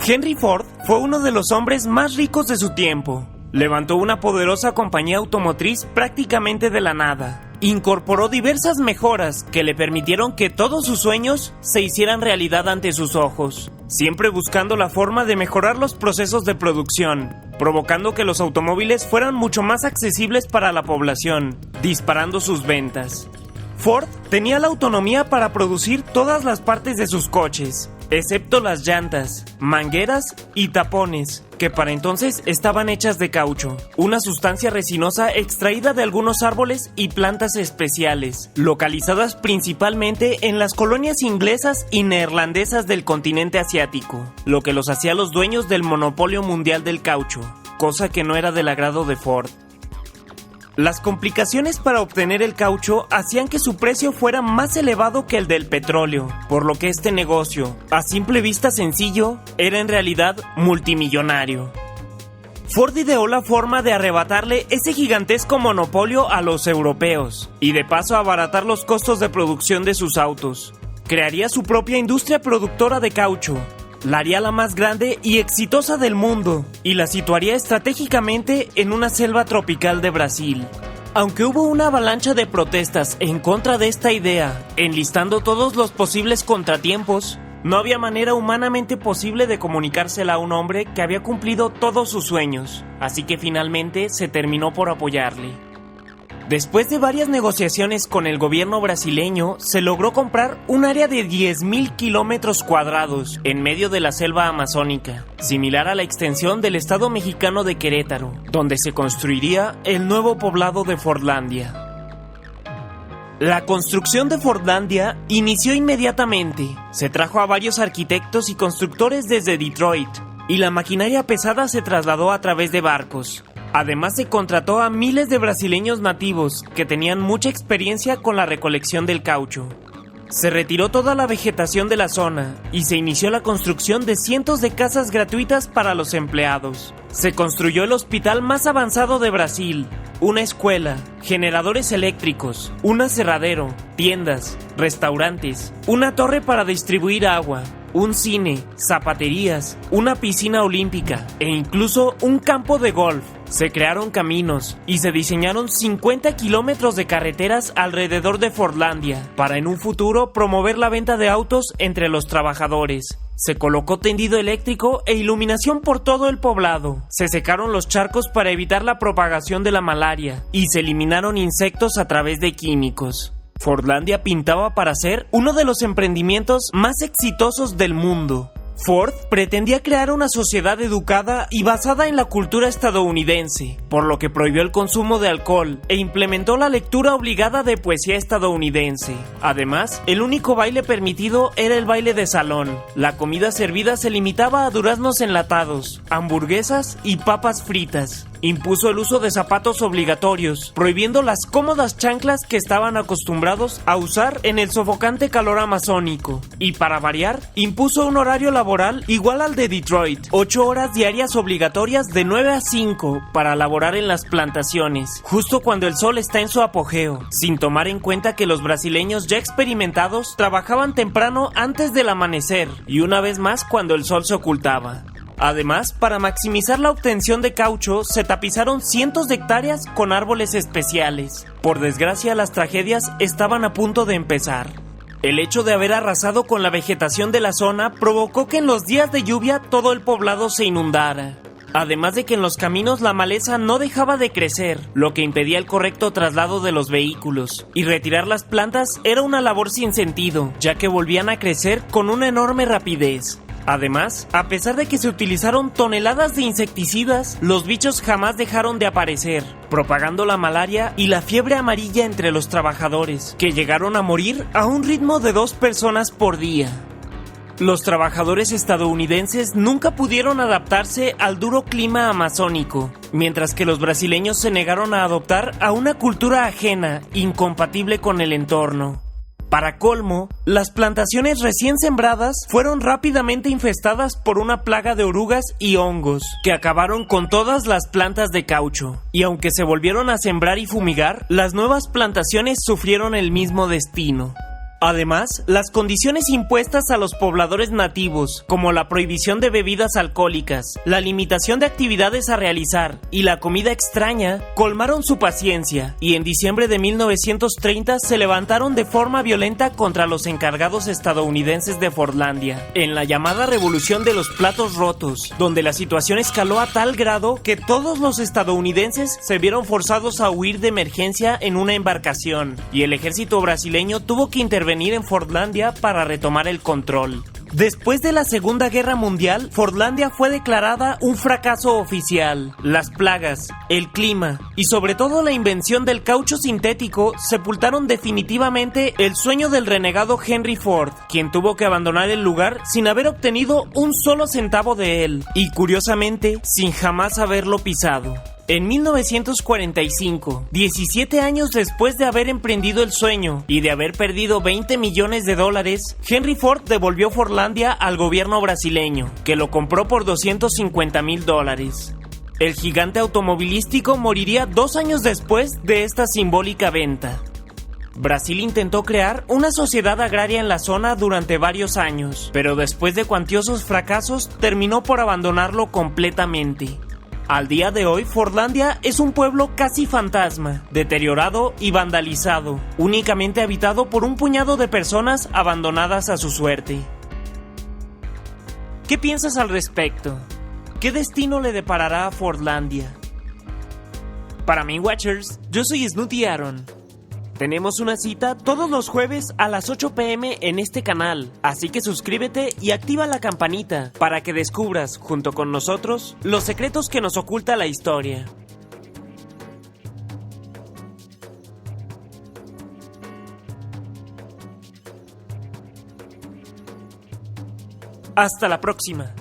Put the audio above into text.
Henry Ford fue uno de los hombres más ricos de su tiempo. Levantó una poderosa compañía automotriz prácticamente de la nada. Incorporó diversas mejoras que le permitieron que todos sus sueños se hicieran realidad ante sus ojos, siempre buscando la forma de mejorar los procesos de producción, provocando que los automóviles fueran mucho más accesibles para la población, disparando sus ventas. Ford tenía la autonomía para producir todas las partes de sus coches, excepto las llantas, mangueras y tapones, que para entonces estaban hechas de caucho, una sustancia resinosa extraída de algunos árboles y plantas especiales, localizadas principalmente en las colonias inglesas y neerlandesas del continente asiático, lo que los hacía los dueños del monopolio mundial del caucho, cosa que no era del agrado de Ford. Las complicaciones para obtener el caucho hacían que su precio fuera más elevado que el del petróleo, por lo que este negocio, a simple vista sencillo, era en realidad multimillonario. Ford ideó la forma de arrebatarle ese gigantesco monopolio a los europeos, y de paso abaratar los costos de producción de sus autos. Crearía su propia industria productora de caucho, la haría la más grande y exitosa del mundo, y la situaría estratégicamente en una selva tropical de Brasil. Aunque hubo una avalancha de protestas en contra de esta idea, enlistando todos los posibles contratiempos, no había manera humanamente posible de comunicársela a un hombre que había cumplido todos sus sueños, así que finalmente se terminó por apoyarle. Después de varias negociaciones con el gobierno brasileño, se logró comprar un área de 10,000 kilómetros cuadrados en medio de la selva amazónica, similar a la extensión del estado mexicano de Querétaro, donde se construiría el nuevo poblado de Fordlandia. La construcción de Fordlandia inició inmediatamente. Se trajo a varios arquitectos y constructores desde Detroit, y la maquinaria pesada se trasladó a través de barcos. Además, se contrató a miles de brasileños nativos que tenían mucha experiencia con la recolección del caucho. Se retiró toda la vegetación de la zona y se inició la construcción de cientos de casas gratuitas para los empleados. Se construyó el hospital más avanzado de Brasil, una escuela, generadores eléctricos, un aserradero, tiendas, restaurantes, una torre para distribuir agua, un cine, zapaterías, una piscina olímpica e incluso un campo de golf. Se crearon caminos y se diseñaron 50 kilómetros de carreteras alrededor de Fordlandia para en un futuro promover la venta de autos entre los trabajadores. Se colocó tendido eléctrico e iluminación por todo el poblado. Se secaron los charcos para evitar la propagación de la malaria y se eliminaron insectos a través de químicos. Fordlandia pintaba para ser uno de los emprendimientos más exitosos del mundo. Ford pretendía crear una sociedad educada y basada en la cultura estadounidense, por lo que prohibió el consumo de alcohol e implementó la lectura obligada de poesía estadounidense. Además, el único baile permitido era el baile de salón. La comida servida se limitaba a duraznos enlatados, hamburguesas y papas fritas. Impuso el uso de zapatos obligatorios, prohibiendo las cómodas chanclas que estaban acostumbrados a usar en el sofocante calor amazónico. Y para variar, impuso un horario laboral igual al de Detroit, 8 horas diarias obligatorias de 9 a 5 para laborar en las plantaciones, justo cuando el sol está en su apogeo, sin tomar en cuenta que los brasileños ya experimentados trabajaban temprano antes del amanecer y una vez más cuando el sol se ocultaba. Además, para maximizar la obtención de caucho, se tapizaron cientos de hectáreas con árboles especiales. Por desgracia, las tragedias estaban a punto de empezar. El hecho de haber arrasado con la vegetación de la zona provocó que en los días de lluvia todo el poblado se inundara. Además de que en los caminos la maleza no dejaba de crecer, lo que impedía el correcto traslado de los vehículos. Y retirar las plantas era una labor sin sentido, ya que volvían a crecer con una enorme rapidez. Además, a pesar de que se utilizaron toneladas de insecticidas, los bichos jamás dejaron de aparecer, propagando la malaria y la fiebre amarilla entre los trabajadores, que llegaron a morir a un ritmo de 2 personas por día. Los trabajadores estadounidenses nunca pudieron adaptarse al duro clima amazónico, mientras que los brasileños se negaron a adoptar a una cultura ajena, incompatible con el entorno. Para colmo, las plantaciones recién sembradas fueron rápidamente infestadas por una plaga de orugas y hongos, que acabaron con todas las plantas de caucho. Y aunque se volvieron a sembrar y fumigar, las nuevas plantaciones sufrieron el mismo destino. Además, las condiciones impuestas a los pobladores nativos, como la prohibición de bebidas alcohólicas, la limitación de actividades a realizar y la comida extraña, colmaron su paciencia, y en diciembre de 1930 se levantaron de forma violenta contra los encargados estadounidenses de Fordlandia, en la llamada Revolución de los Platos Rotos, donde la situación escaló a tal grado que todos los estadounidenses se vieron forzados a huir de emergencia en una embarcación, y el ejército brasileño tuvo que intervenir en Fordlandia para retomar el control. Después de la Segunda Guerra Mundial, Fordlandia fue declarada un fracaso oficial. Las plagas, el clima y sobre todo la invención del caucho sintético sepultaron definitivamente el sueño del renegado Henry Ford, quien tuvo que abandonar el lugar sin haber obtenido un solo centavo de él y, curiosamente, sin jamás haberlo pisado. En 1945, 17 años después de haber emprendido el sueño y de haber perdido $20 millones, Henry Ford devolvió Fordlandia al gobierno brasileño, que lo compró por $250,000. El gigante automovilístico moriría 2 años después de esta simbólica venta. Brasil intentó crear una sociedad agraria en la zona durante varios años, pero después de cuantiosos fracasos terminó por abandonarlo completamente. Al día de hoy, Fordlandia es un pueblo casi fantasma, deteriorado y vandalizado, únicamente habitado por un puñado de personas abandonadas a su suerte. ¿Qué piensas al respecto? ¿Qué destino le deparará a Fordlandia? Para mí, Watchers, yo soy Snooty Aaron. Tenemos una cita todos los jueves a las 8 p.m. en este canal, así que suscríbete y activa la campanita para que descubras, junto con nosotros, los secretos que nos oculta la historia. Hasta la próxima.